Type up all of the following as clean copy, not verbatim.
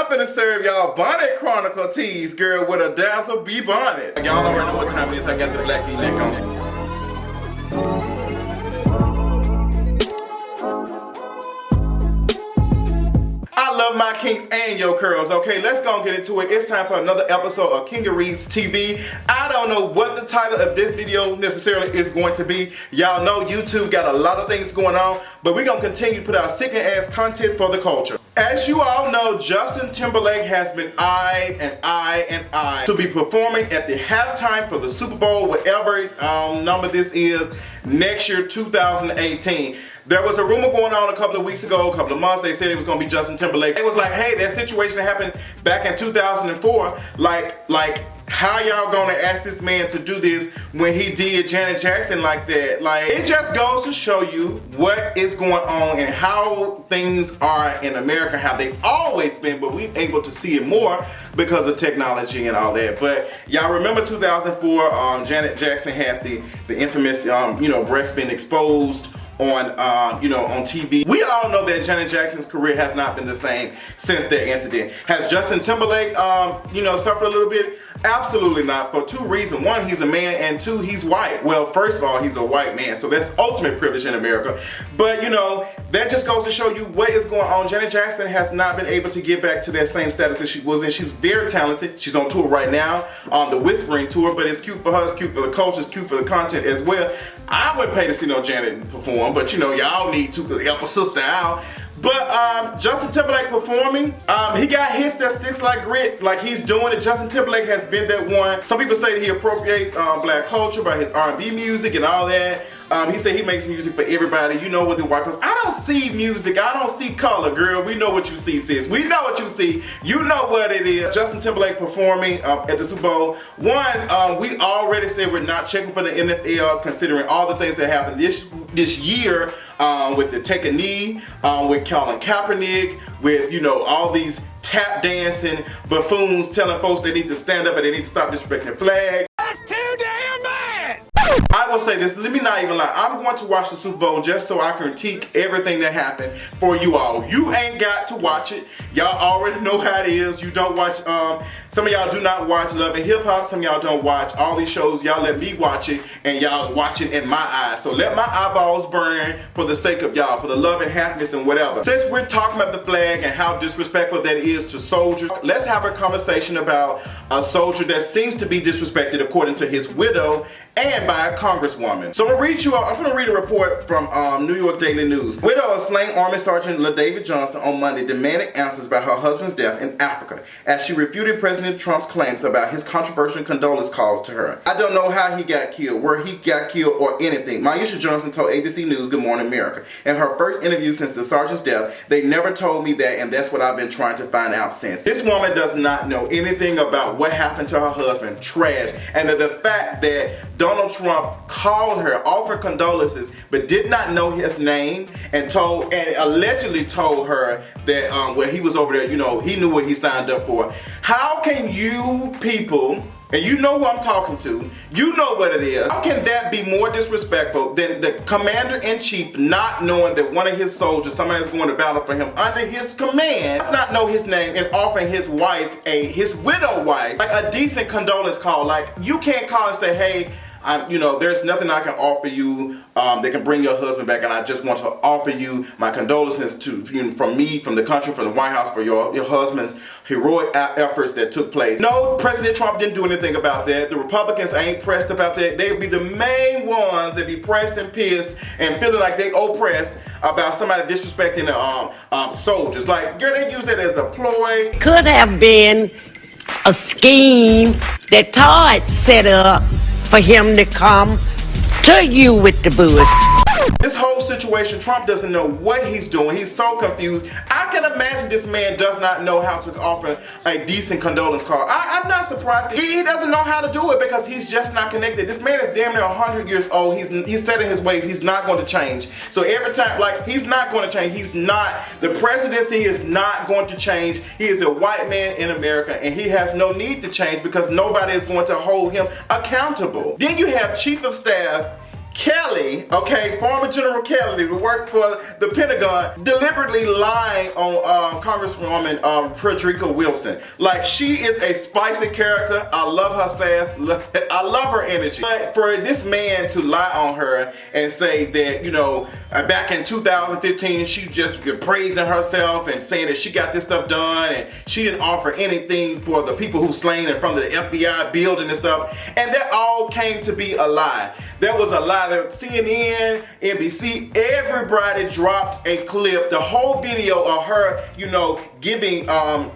I'm finna serve y'all Bonnet Chronicle teas, girl, with a Dazzle B bonnet. Y'all already know what time it is. I got the black V-neck on. I love my kinks and your curls. Okay, let's go and get into it. It's time for another episode of King of Reads TV. I don't know what the title of this video necessarily is going to be. Y'all know YouTube got a lot of things going on, but we're gonna continue to put out sick and ass content for the culture. As you all know, Justin Timberlake has been eyed to be performing at the halftime for the Super Bowl, whatever number this is, next year, 2018. There was a rumor going on a couple of weeks ago, a couple of months. They said it was going to be Justin Timberlake. It was like, hey, that situation that happened back in 2004. Like, how y'all gonna ask this man to do this when he did Janet Jackson like that? Like, it just goes to show you what is going on and how things are in America, how they've always been, but we're able to see it more because of technology and all that. But y'all remember 2004, Janet Jackson had the infamous, breast being exposed on on TV. We all know that Janet Jackson's career has not been the same since that incident. Has Justin Timberlake suffered a little bit? Absolutely not, for two reasons. One, he's a man, and two, he's white. Well, first of all, he's a white man, so that's ultimate privilege in America. But that just goes to show you what is going on. Janet Jackson has not been able to get back to that same status that she was in. She's very talented. She's on tour right now, on the Whispering tour, but it's cute for her, it's cute for the culture, it's cute for the content as well. I wouldn't pay to see no Janet perform, but y'all need to help a sister out. But Justin Timberlake performing, he got hits that sticks like grits, like he's doing it. Justin Timberlake has been that one. Some people say that he appropriates black culture by his R&B music and all that. He said he makes music for everybody. You know what the white folks. I don't see music. I don't see color, girl. We know what you see, sis. We know what you see. You know what it is. Justin Timberlake performing at the Super Bowl. One, we already said we're not checking for the NFL, considering all the things that happened this year with the Take a Knee, with Colin Kaepernick, with all these tap dancing buffoons telling folks they need to stand up and they need to stop disrespecting the flag. That's too damn bad! I will say this, let me not even lie. I'm going to watch the Super Bowl just so I can critique everything that happened for you all. You ain't got to watch it. Y'all already know how it is. You don't watch, some of y'all do not watch Love and Hip Hop. Some of y'all don't watch all these shows. Y'all let me watch it and y'all watch it in my eyes. So let my eyeballs burn for the sake of y'all, for the love and happiness and whatever. Since we're talking about the flag and how disrespectful that is to soldiers, let's have a conversation about a soldier that seems to be disrespected according to his widow and by a congresswoman. So I'm gonna read a report from New York Daily News. Widow of slain Army Sergeant LaDavid Johnson on Monday demanded answers about her husband's death in Africa as she refuted President Trump's claims about his controversial condolence call to her. I don't know how he got killed, where he got killed, or anything. Maisha Johnson told ABC News Good Morning America. In her first interview since the sergeant's death, they never told me that, and that's what I've been trying to find out since. This woman does not know anything about what happened to her husband. Trash. And the fact that Donald Trump called her, offered condolences, but did not know his name, and allegedly told her that when he was over there, he knew what he signed up for. How can you people, and you know who I'm talking to, you know what it is, how can that be more disrespectful than the commander-in-chief not knowing that one of his soldiers, somebody that's going to battle for him under his command, does not know his name, and offering his wife, his widow wife, like a decent condolence call? Like, you can't call and say, hey, there's nothing I can offer you that can bring your husband back, and I just want to offer you my condolences from me, from the country, from the White House, for your husband's heroic efforts that took place. No, President Trump didn't do anything about that. The Republicans ain't pressed about that. They would be the main ones that be pressed and pissed and feeling like they oppressed about somebody disrespecting the soldiers. Like, girl, they use that as a ploy. Could have been a scheme that Todd set up for him to come to you with the bush. This whole situation, Trump doesn't know what he's doing. He's so confused. I can imagine this man does not know how to offer a decent condolence call. I'm not surprised. He doesn't know how to do it because he's just not connected. This man is damn near 100 years old. He's set in his ways. He's not going to change. So every time, he's not going to change. The presidency is not going to change. He is a white man in America, and he has no need to change because nobody is going to hold him accountable. Then you have Chief of Staff Kelly, okay, former General Kelly, who worked for the Pentagon, deliberately lying on Congresswoman Frederica Wilson. Like, she is a spicy character. I love her sass. I love her energy. But for this man to lie on her and say that, you know, back in 2015, she just praising herself and saying that she got this stuff done and she didn't offer anything for the people who slain in front of the FBI building and stuff. And that all came to be a lie. That was a lie. That CNN, NBC, everybody dropped a clip, the whole video of her, you know, giving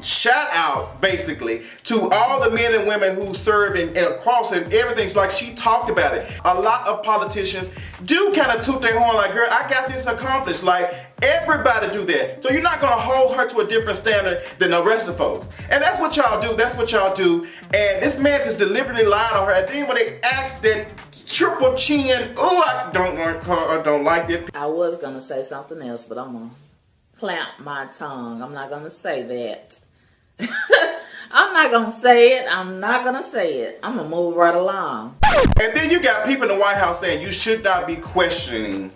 shout outs basically to all the men and women who served and across and everything. Like, she talked about it. A lot of politicians do kind of toot their horn like, girl, I got this accomplished. Like, everybody do that. So you're not gonna hold her to a different standard than the rest of folks. And that's what y'all do. That's what y'all do. And this man just deliberately lied on her. And then when they asked that triple chin, oh, I don't like her, I don't like it. I was gonna say something else, but I'm gonna clamp my tongue. I'm not gonna say that. I'm not gonna say it. I'm not gonna say it. I'm gonna move right along. And then you got people in the White House saying you should not be questioning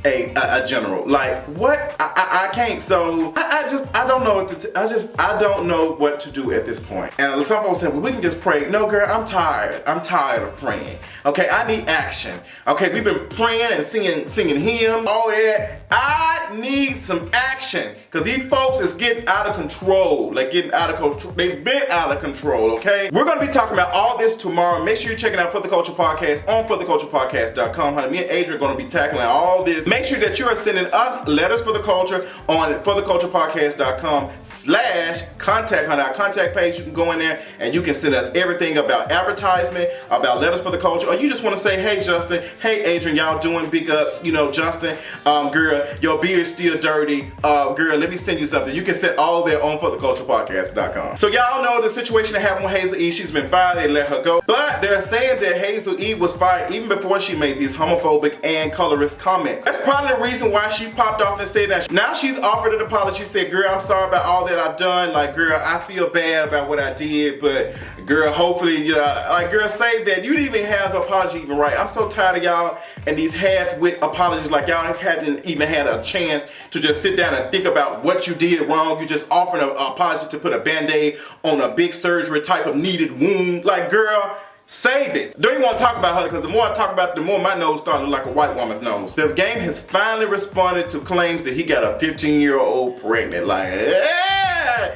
a general. Like, what? I can't. So I don't know what to I don't know what to do at this point. And some folks said, well, we can just pray. No, girl, I'm tired. I'm tired of praying. Okay, I need action. Okay, we've been praying and singing hymns, all that. I need some action, because these folks is getting out of control. Like, getting out of control. They've been out of control, okay? We're going to be talking about all this tomorrow. Make sure you're checking out For the Culture Podcast on fortheculturepodcast.com. Honey, me and Adrian are going to be tackling all this. Make sure that you are sending us letters for the culture on fortheculturepodcast.com/contact. On our contact page, you can go in there and you can send us everything about advertisement, about letters for the culture, or you just want to say, hey Justin, hey Adrian, y'all doing big ups, you know, Justin, girl, your beard's still dirty, girl, let me send you something. You can send all that on fortheculturepodcast.com. So y'all know the situation that happened with Hazel E. She's been fired, they let her go, but they're saying that Hazel E. was fired even before she made these homophobic and colorist comments. That's probably the reason why she popped off and said that. Now she's offered an apology. She said, girl, I'm sorry about all that I've done. Like, girl, I feel bad about what I did, but girl, hopefully, you know, like, girl, say that. You didn't even have the apology even right. I'm so tired of y'all and these half-wit apologies. Like, y'all hadn't even had a chance to just sit down and think about what you did wrong. You just offered an apology to put a band-aid on a big surgery type of needed wound. Like, girl, save it. Don't even want to talk about her, because the more I talk about it, the more my nose starts to look like a white woman's nose. The game has finally responded to claims that he got a 15-year-old pregnant. Like, yeah,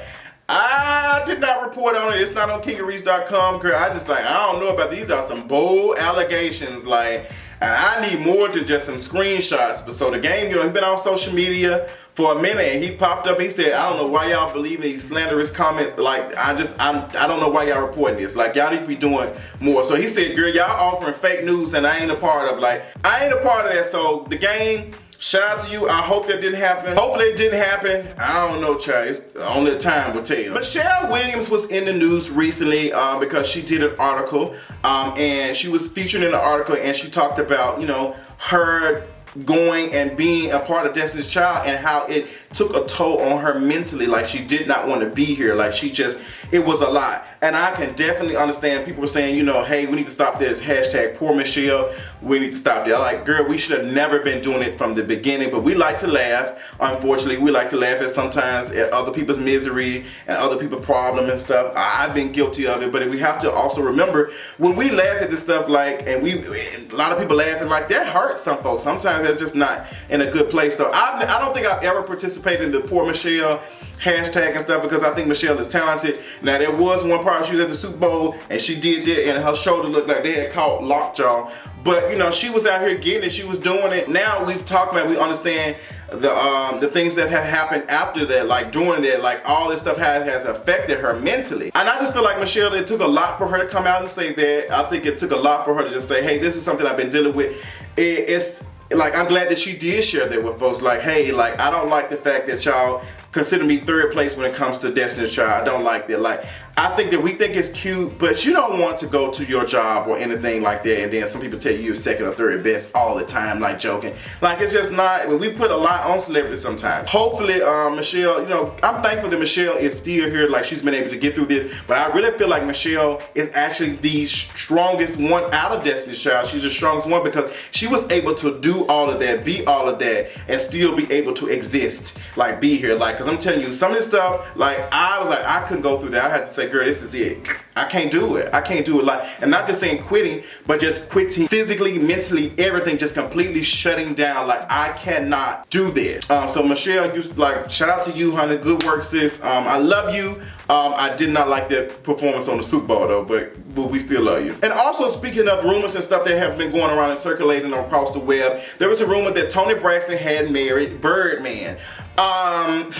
I did not report on it. It's not on kingeries.com, girl. I just, like, I don't know about these. Are some bold allegations. Like, and I need more than just some screenshots. But so the game, you know, he's been on social media for a minute, and he popped up. He said, I don't know why y'all believe in these slanderous comments. Like, I don't know why y'all reporting this. Like, y'all need to be doing more. So he said, girl, y'all offering fake news and I ain't a part of. Like, I ain't a part of that. So the game, shout out to you. I hope that didn't happen. Hopefully it didn't happen. I don't know, child. It's only time will tell. Michelle Williams was in the news recently because she did an article, and she was featured in the article, and she talked about, you know, her going and being a part of Destiny's Child and how it took a toll on her mentally. Like, she did not want to be here. Like, she just, it was a lot. And I can definitely understand people were saying, you know, hey, we need to stop this. Hashtag poor Michelle. We need to stop that. Like, girl, we should have never been doing it from the beginning. But we like to laugh. Unfortunately, we like to laugh at sometimes at other people's misery and other people's problem and stuff. I've been guilty of it. But we have to also remember, when we laugh at this stuff, like, and a lot of people laughing, like, that hurts some folks. Sometimes they're just not in a good place. So I don't think I've ever participated in the poor Michelle hashtag and stuff, because I think Michelle is talented. Now, there was one part, she was at the Super Bowl and she did that, and her shoulder looked like they had caught lockjaw. But, you know, she was out here getting it. She was doing it. Now we've talked about, we understand the things that have happened after that, like during that, like all this stuff has affected her mentally. And I just feel like Michelle, it took a lot for her to come out and say that. I think it took a lot for her to just say, hey, this is something I've been dealing with. It's like, I'm glad that she did share that with folks. Like, hey, like, I don't like the fact that y'all consider me third place when it comes to Destiny's Child. I don't like that. Like, I think that we think it's cute, but you don't want to go to your job or anything like that, and then some people tell you you're second or third best all the time, like joking. Like, it's just not, we put a lot on celebrities sometimes. Hopefully, Michelle, you know, I'm thankful that Michelle is still here, like she's been able to get through this, but I really feel like Michelle is actually the strongest one out of Destiny's Child. She's the strongest one because she was able to do all of that, be all of that, and still be able to exist, like be here. Like, cause I'm telling you, some of this stuff, like I was like, I couldn't go through that. I had to say, girl, this is it. I can't do it. I can't do it. Like, and not just saying quitting, but just quitting physically, mentally, everything, just completely shutting down. Like, I cannot do this. So Michelle, you like, shout out to you, honey. Good work, sis. I love you. I did not like that performance on the Super Bowl though, but we still love you. And also, speaking of rumors and stuff that have been going around and circulating across the web, there was a rumor that Toni Braxton had married Birdman. And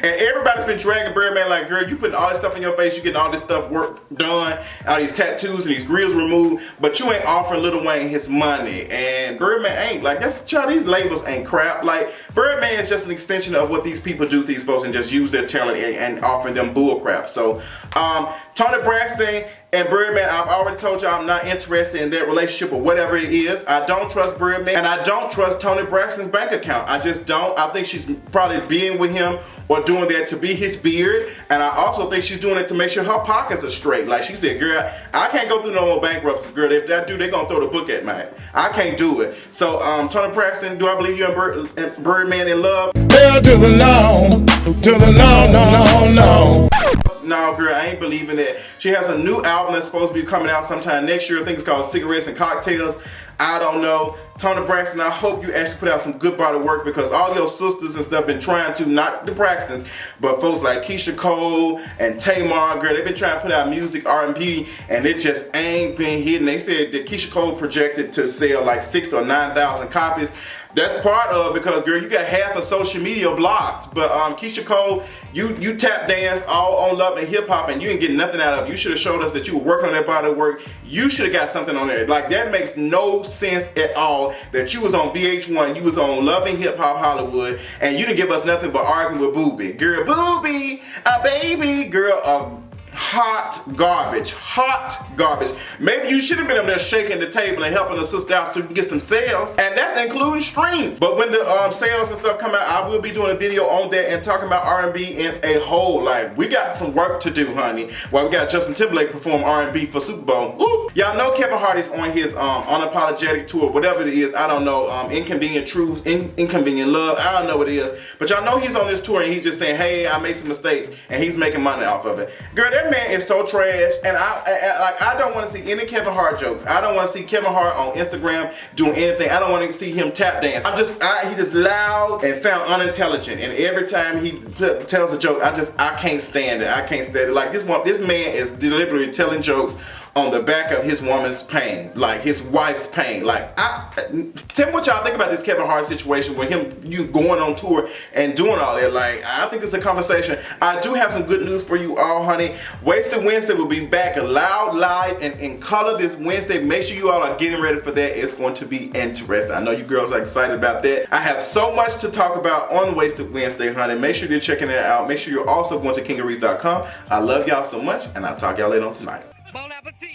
everybody's been dragging Birdman like, girl, you putting all this stuff in your face, you getting all this stuff work done, all these tattoos and these grills removed, but you ain't offering Lil Wayne his money. And Birdman ain't. Like, that's, child, these labels ain't crap. Like, Birdman is just an extension of what these people do to these folks and just use their talent and offering them bull crap. So, Toni Braxton and Birdman, I've already told you I'm not interested in that relationship or whatever it is. I don't trust Birdman, and I don't trust Toni Braxton's bank account. I just don't. I think she's probably being with him or doing that to be his beard, and I also think she's doing it to make sure her pockets are straight. Like she said, girl, I can't go through no more bankruptcy, girl. If that do, they're gonna throw the book at me. I can't do it. So, Toni Braxton, do I believe you and Birdman in love? Hell to the no, no. No, girl, I ain't believing that. She has a new album that's supposed to be coming out sometime next year. I think it's called Cigarettes and Cocktails. I don't know. Toni Braxton, I hope you actually put out some good body work, because all your sisters and stuff been trying to, not the Braxtons, but folks like Keisha Cole and Tamar, girl, they've been trying to put out music, R&B, and it just ain't been hitting. They said that Keisha Cole projected to sell like 6,000 or 9,000 copies. That's part of it because, girl, you got half of social media blocked. But Keisha Cole, you tap dance all on Love and Hip Hop, and you didn't get nothing out of it. You should have showed us that you were working on that body work. You should have got something on there. Like, that makes no sense at all that you was on VH1, you was on Love and Hip Hop Hollywood, and you didn't give us nothing but arguing with Booby. Girl, Booby, a baby, girl, hot garbage. Maybe you should have been up there shaking the table and helping the sister out so you can get some sales, and that's including streams. But when the sales and stuff come out, I will be doing a video on that and talking about R&B in a whole. Like, we got some work to do, honey. While we got Justin Timberlake perform R&B for Super Bowl. Woo! Y'all know Kevin Hart is on his unapologetic tour, whatever it is. I don't know. Inconvenient Truth, Inconvenient Love. I don't know what it is. But y'all know he's on this tour and he's just saying, hey, I made some mistakes, and he's making money off of it. Girl, that man is so trash, and I don't want to see any Kevin Hart jokes. I don't want to see Kevin Hart on Instagram doing anything. I don't want to see him tap dance. He's just loud and sound unintelligent, and every time he tells a joke, I can't stand it. I can't stand it. Like, this man is deliberately telling jokes on the back of his woman's pain, like his wife's pain. Like, tell me what y'all think about this Kevin Hart situation with you going on tour and doing all that. Like, I think it's a conversation. I do have some good news for you all, honey. Wasted Wednesday will be back loud, live, and in color this Wednesday. Make sure you all are getting ready for that. It's going to be interesting. I know you girls are excited about that. I have so much to talk about on Wasted Wednesday, honey. Make sure you're checking it out. Make sure you're also going to kingarees.com. I love y'all so much, and I'll talk y'all later on tonight. Bon appetit!